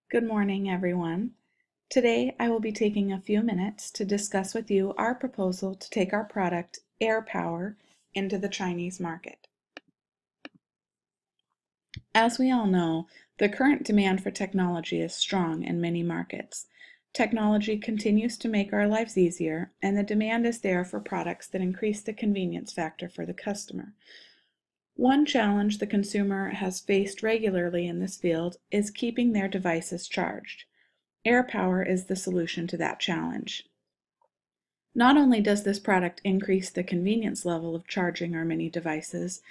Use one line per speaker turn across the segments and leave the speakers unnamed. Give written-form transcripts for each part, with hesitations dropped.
Good morning, everyone. Today, I will be taking a few minutes to discuss with you our proposal to take our product, AirPower, into the Chinese market. As we all know, the current demand for technology is strong in many markets. Technology continues to make our lives easier, and the demand is there for products that increase the convenience factor for the customer. One challenge the consumer has faced regularly in this field is keeping their devices charged. AirPower is the solution to that challenge. Not only does this product increase the convenience level of charging our many devices,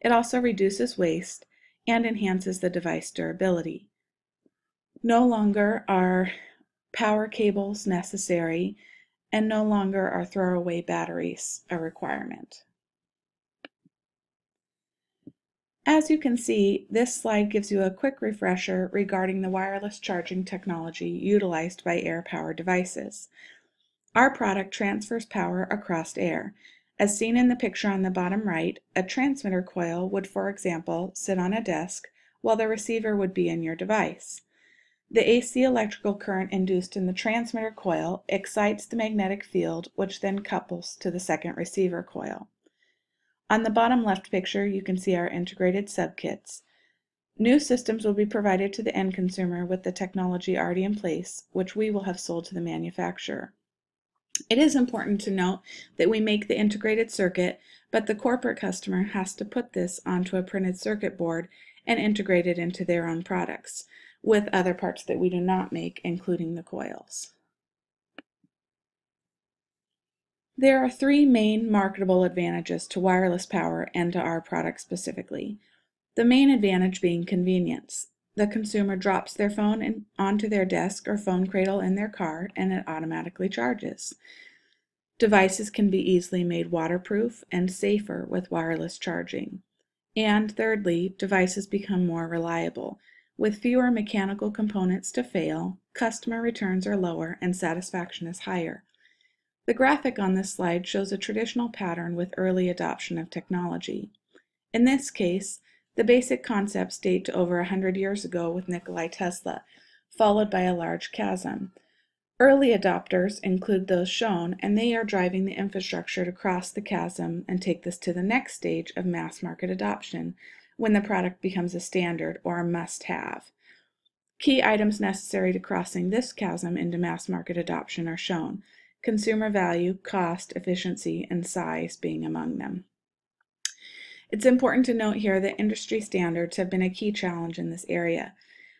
it also reduces waste and enhances the device durability. No longer are power cables necessary, and no longer are throwaway batteries a requirement. As you can see, this slide gives you a quick refresher regarding the wireless charging technology utilized by AirPower devices. Our product transfers power across air. As seen in the picture on the bottom right, a transmitter coil would, for example, sit on a desk while the receiver would be in your device. The AC electrical current induced in the transmitter coil excites the magnetic field, which then couples to the second receiver coil. On the bottom left picture, you can see our integrated subkits. New systems will be provided to the end consumer with the technology already in place, which we will have sold to the manufacturer. It is important to note that we make the integrated circuit, but the corporate customer has to put this onto a printed circuit board and integrate it into their own products, with other parts that we do not make, including the coils. There are three main marketable advantages to wireless power and to our product specifically. The main advantage being convenience. The consumer drops their phone onto their desk or phone cradle in their car and it automatically charges. Devices can be easily made waterproof and safer with wireless charging. And thirdly, devices become more reliable. With fewer mechanical components to fail, customer returns are lower and satisfaction is higher. The graphic on this slide shows a traditional pattern with early adoption of technology. In this case, the basic concepts date to over 100 years ago with Nikola Tesla, followed by a large chasm. Early adopters include those shown, and they are driving the infrastructure to cross the chasm and take this to the next stage of mass market adoption, when the product becomes a standard or a must-have. Key items necessary to crossing this chasm into mass market adoption are shown, consumer value, cost, efficiency, and size being among them. It's important to note here that industry standards have been a key challenge in this area.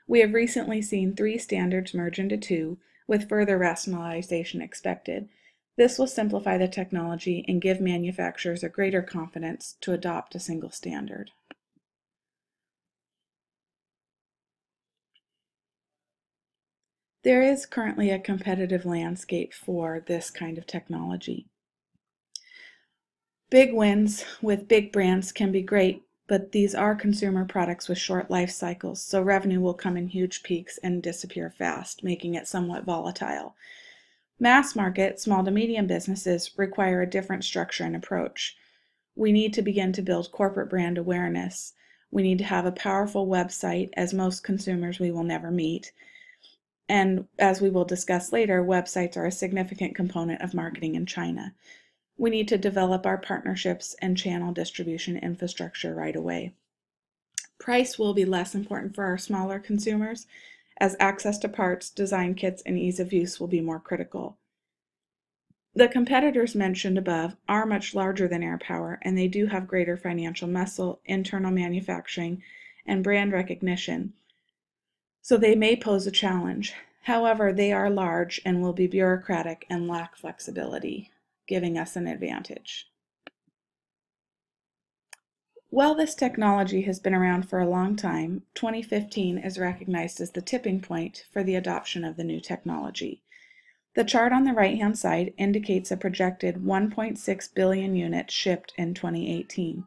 We have recently seen 3 standards merge into 2, with further rationalization expected. This will simplify the technology and give manufacturers a greater confidence to adopt a single standard. There is currently a competitive landscape for this kind of technology. Big wins with big brands can be great, but these are consumer products with short life cycles, so revenue will come in huge peaks and disappear fast, making it somewhat volatile. Mass market, small to medium businesses require a different structure and approach. We need to begin to build corporate brand awareness. We need to have a powerful website, as most consumers we will never meet. And as we will discuss later, websites are a significant component of marketing in China. We need to develop our partnerships and channel distribution infrastructure right away. Price will be less important for our smaller consumers, as access to parts, design kits, and ease of use will be more critical. The competitors mentioned above are much larger than AirPower, and they do have greater financial muscle, internal manufacturing, and brand recognition, so they may pose a challenge. However, they are large and will be bureaucratic and lack flexibility, giving us an advantage. While this technology has been around for a long time, 2015 is recognized as the tipping point for the adoption of the new technology. The chart on the right-hand side indicates a projected 1.6 billion units shipped in 2018.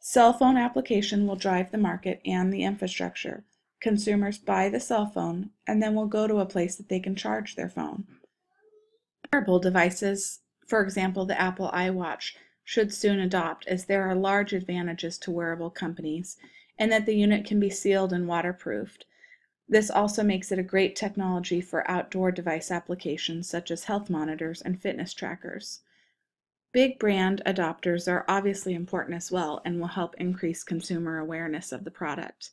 Cell phone application will drive the market and the infrastructure. Consumers buy the cell phone and then will go to a place that they can charge their phone. Wearable devices, for example the Apple iWatch, should soon adopt, as there are large advantages to wearable companies and that the unit can be sealed and waterproofed. This also makes it a great technology for outdoor device applications such as health monitors and fitness trackers. Big brand adopters are obviously important as well and will help increase consumer awareness of the product.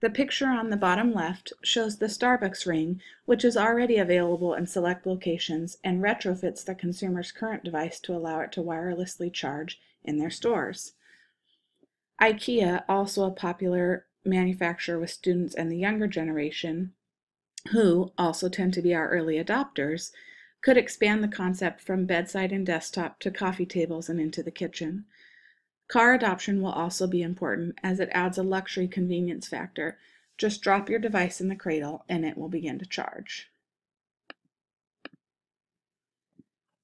The picture on the bottom left shows the Starbucks ring, which is already available in select locations and retrofits the consumer's current device to allow it to wirelessly charge in their stores. IKEA, also a popular manufacturer with students and the younger generation, who also tend to be our early adopters, could expand the concept from bedside and desktop to coffee tables and into the kitchen. Car adoption will also be important as it adds a luxury convenience factor. Just drop your device in the cradle and it will begin to charge.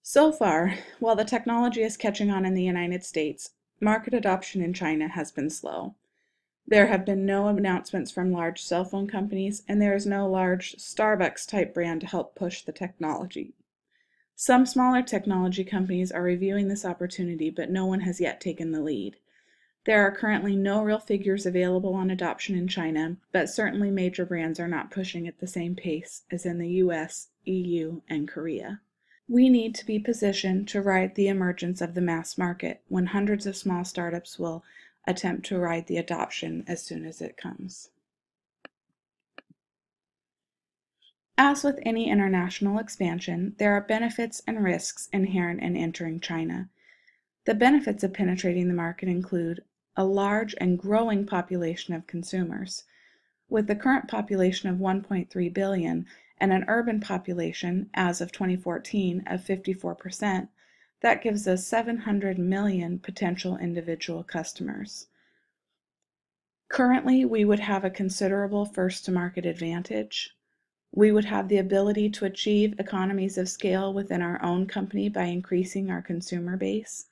So far, while the technology is catching on in the United States, market adoption in China has been slow. There have been no announcements from large cell phone companies, and there is no large Starbucks-type brand to help push the technology. Some smaller technology companies are reviewing this opportunity, but no one has yet taken the lead. There are currently no real figures available on adoption in China, but certainly major brands are not pushing at the same pace as in the US, EU, and Korea. We need to be positioned to ride the emergence of the mass market when hundreds of small startups will attempt to ride the adoption as soon as it comes. As with any international expansion, there are benefits and risks inherent in entering China. The benefits of penetrating the market include a large and growing population of consumers. With the current population of 1.3 billion and an urban population, as of 2014, of 54%, that gives us 700 million potential individual customers. Currently, we would have a considerable first-to-market advantage. We would have the ability to achieve economies of scale within our own company by increasing our consumer base.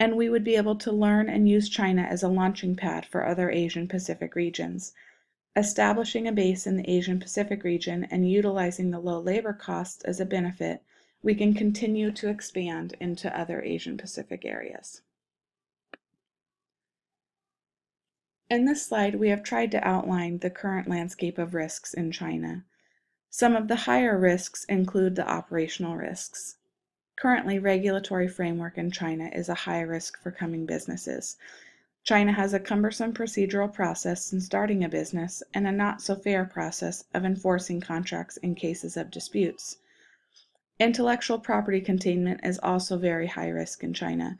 And we would be able to learn and use China as a launching pad for other Asian Pacific regions. Establishing a base in the Asian Pacific region and utilizing the low labor costs as a benefit, we can continue to expand into other Asian Pacific areas. In this slide, we have tried to outline the current landscape of risks in China. Some of the higher risks include the operational risks. Currently, regulatory framework in China is a high risk for coming businesses. China has a cumbersome procedural process in starting a business and a not-so-fair process of enforcing contracts in cases of disputes. Intellectual property containment is also very high risk in China.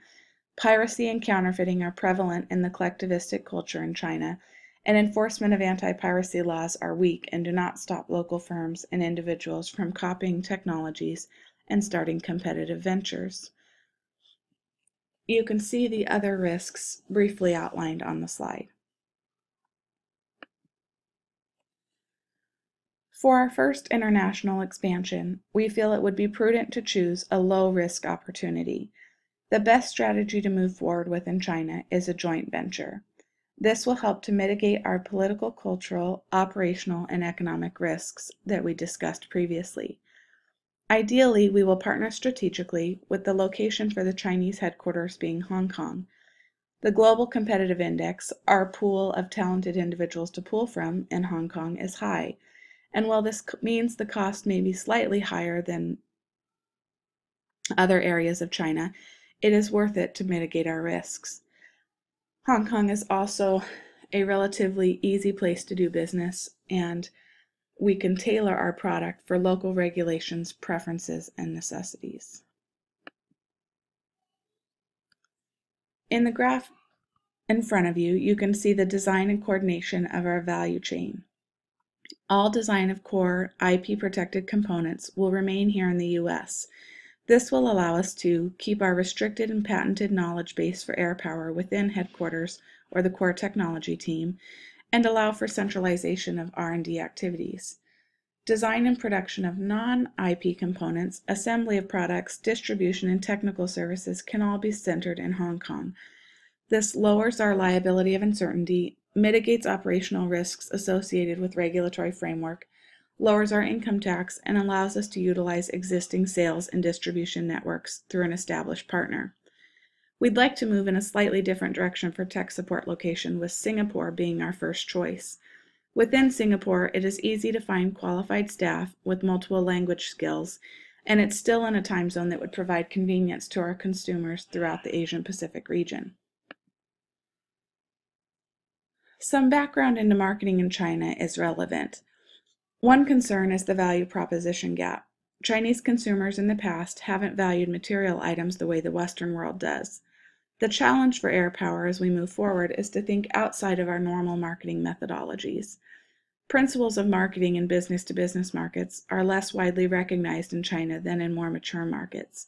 Piracy and counterfeiting are prevalent in the collectivistic culture in China, and enforcement of anti-piracy laws are weak and do not stop local firms and individuals from copying technologies and starting competitive ventures. You can see the other risks briefly outlined on the slide. For our first international expansion, we feel it would be prudent to choose a low-risk opportunity. The best strategy to move forward with in China is a joint venture. This will help to mitigate our political, cultural, operational, and economic risks that we discussed previously. Ideally, we will partner strategically, with the location for the Chinese headquarters being Hong Kong. The Global Competitive Index, our pool of talented individuals to pull from in Hong Kong, is high, and while this means the cost may be slightly higher than other areas of China, it is worth it to mitigate our risks. Hong Kong is also a relatively easy place to do business, and we can tailor our product for local regulations, preferences, and necessities. In the graph in front of you, you can see the design and coordination of our value chain. All design of core IP-protected components will remain here in the U.S. This will allow us to keep our restricted and patented knowledge base for AirPower within headquarters or the core technology team, and allow for centralization of R&D activities. Design and production of non-IP components, assembly of products, distribution, and technical services can all be centered in Hong Kong. This lowers our liability of uncertainty, mitigates operational risks associated with regulatory framework, lowers our income tax, and allows us to utilize existing sales and distribution networks through an established partner. We'd like to move in a slightly different direction for tech support location, with Singapore being our first choice. Within Singapore, it is easy to find qualified staff with multiple language skills, and it's still in a time zone that would provide convenience to our consumers throughout the Asian Pacific region. Some background into marketing in China is relevant. One concern is the value proposition gap. Chinese consumers in the past haven't valued material items the way the Western world does. The challenge for AirPower as we move forward is to think outside of our normal marketing methodologies. Principles of marketing in business-to-business markets are less widely recognized in China than in more mature markets.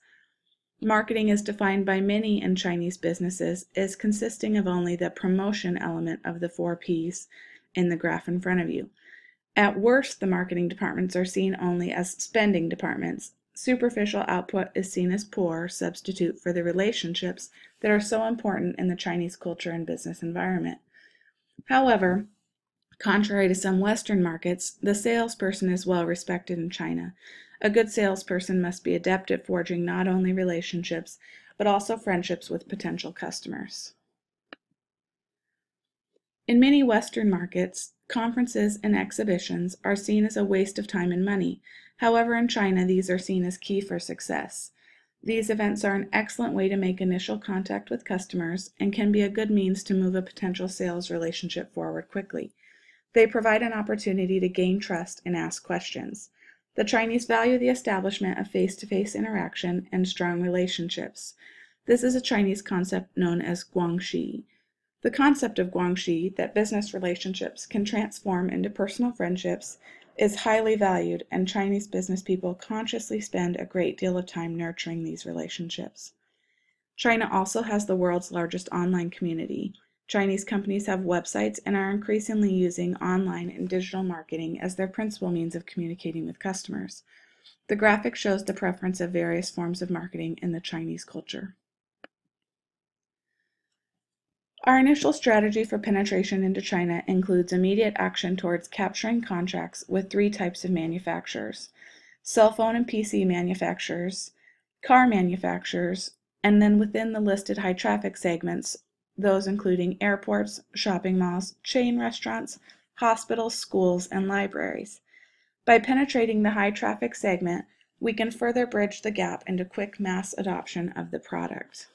Marketing is defined by many in Chinese businesses as consisting of only the promotion element of the 4 Ps in the graph in front of you. At worst, the marketing departments are seen only as spending departments. Superficial output is seen as poor substitute for the relationships that are so important in the Chinese culture and business environment. However, contrary to some Western markets, the salesperson is well respected in China. A good salesperson must be adept at forging not only relationships, but also friendships with potential customers. In many Western markets, conferences and exhibitions are seen as a waste of time and money. However, in China, these are seen as key for success. These events are an excellent way to make initial contact with customers and can be a good means to move a potential sales relationship forward quickly. They provide an opportunity to gain trust and ask questions. The Chinese value the establishment of face-to-face interaction and strong relationships. This is a Chinese concept known as guangxi. The concept of guangxi, that business relationships can transform into personal friendships, is highly valued, and Chinese business people consciously spend a great deal of time nurturing these relationships. China also has the world's largest online community. Chinese companies have websites and are increasingly using online and digital marketing as their principal means of communicating with customers. The graphic shows the preference of various forms of marketing in the Chinese culture. Our initial strategy for penetration into China includes immediate action towards capturing contracts with 3 types of manufacturers: cell phone and PC manufacturers, car manufacturers, and then within the listed high traffic segments, those including airports, shopping malls, chain restaurants, hospitals, schools, and libraries. By penetrating the high traffic segment, we can further bridge the gap into quick mass adoption of the product.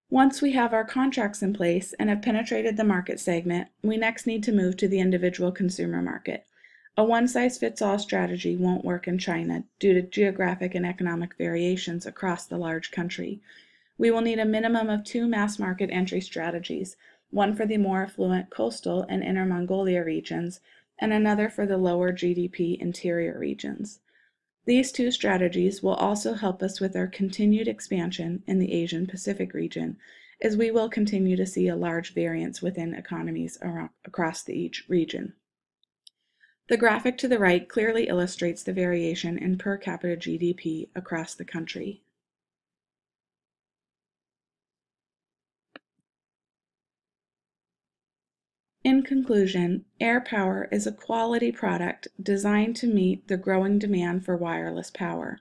Once we have our contracts in place and have penetrated the market segment, we next need to move to the individual consumer market. A one-size-fits-all strategy won't work in China due to geographic and economic variations across the large country. We will need a minimum of 2 mass market entry strategies, one for the more affluent coastal and Inner Mongolia regions, and another for the lower GDP interior regions. These 2 strategies will also help us with our continued expansion in the Asian Pacific region, as we will continue to see a large variance within economies across each region. The graphic to the right clearly illustrates the variation in per capita GDP across the country. In conclusion, AirPower is a quality product designed to meet the growing demand for wireless power.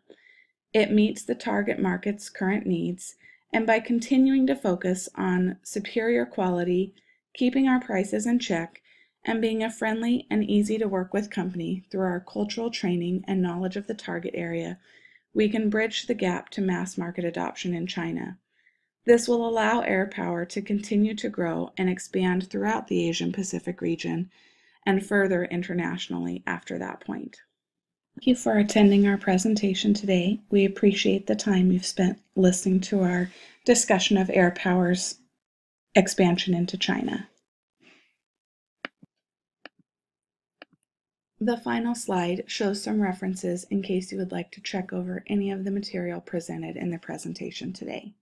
It meets the target market's current needs, and by continuing to focus on superior quality, keeping our prices in check, and being a friendly and easy to work with company through our cultural training and knowledge of the target area, we can bridge the gap to mass market adoption in China. This will allow AirPower to continue to grow and expand throughout the Asian Pacific region and further internationally after that point. Thank you for attending our presentation today. We appreciate the time you've spent listening to our discussion of AirPower's expansion into China. The final slide shows some references in case you would like to check over any of the material presented in the presentation today.